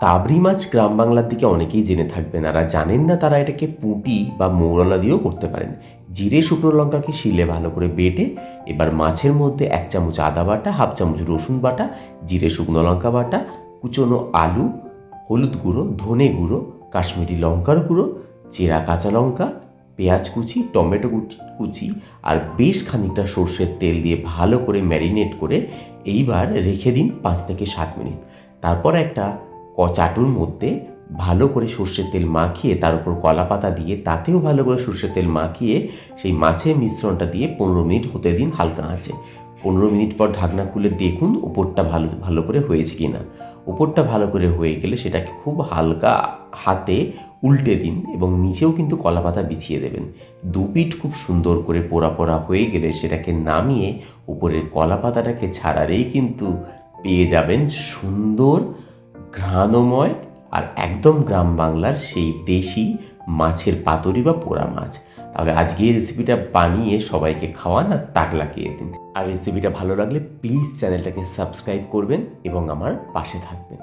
তাবড়ি মাছ গ্রাম বাংলার দিকে অনেকেই জেনে থাকবেন, আর জানেন না তারা এটাকে পুঁটি বা মৌরলা দিয়েও করতে পারেন। জিরে শুকনো লঙ্কাকে শিলে ভালো করে বেটে এবার মাছের মধ্যে 1 চামচ আদা বাটা, 1/2 চামচ রসুন বাটা, জিরে শুকনো লঙ্কা বাটা, কুচনো আলু, হলুদ গুঁড়ো, ধনে গুঁড়ো, কাশ্মীরি লঙ্কার গুঁড়ো, চেরা কাঁচা লঙ্কা, পেঁয়াজ কুচি, টমেটো কুচি আর বেশ খানিকটা সর্ষের তেল দিয়ে ভালো করে ম্যারিনেট করে এইবার রেখে দিন 5 থেকে 7 মিনিট। তারপর একটা চাটুর মধ্যে ভালো করে সর্ষের তেল মাখিয়ে তার উপর কলা পাতা দিয়ে তাতেও ভালো করে সর্ষের তেল মাখিয়ে সেই মাছের মিশ্রণটা দিয়ে 15 মিনিট হতে দিন হালকা আঁচে। 15 মিনিট পর ঢাকনা খুলে দেখুন উপরটা ভালো করে হয়েছে কি না। উপরটা ভালো করে হয়ে গেলে সেটাকে খুব হালকা হাতে উল্টে দিন এবং নিচেও কিন্তু কলা পাতা বিছিয়ে দেবেন। দুপিঠ খুব সুন্দর করে পোড়া পোড়া হয়ে গেলে সেটাকে নামিয়ে উপরের কলা পাতাটাকে ছাড়ালেই কিন্তু পেয়ে যাবেন সুন্দর ঘ্রাণময় আর একদম গ্রাম বাংলার সেই দেশি মাছের পাতুরি বা পোড়া মাছ। তাহলে আজকে এই রেসিপিটা বানিয়ে সবাইকে খাওয়ান আর তাক লাগিয়ে দিন। আর রেসিপিটা ভালো লাগলে প্লিজ চ্যানেলটাকে সাবস্ক্রাইব করবেন এবং আমার পাশে থাকবেন।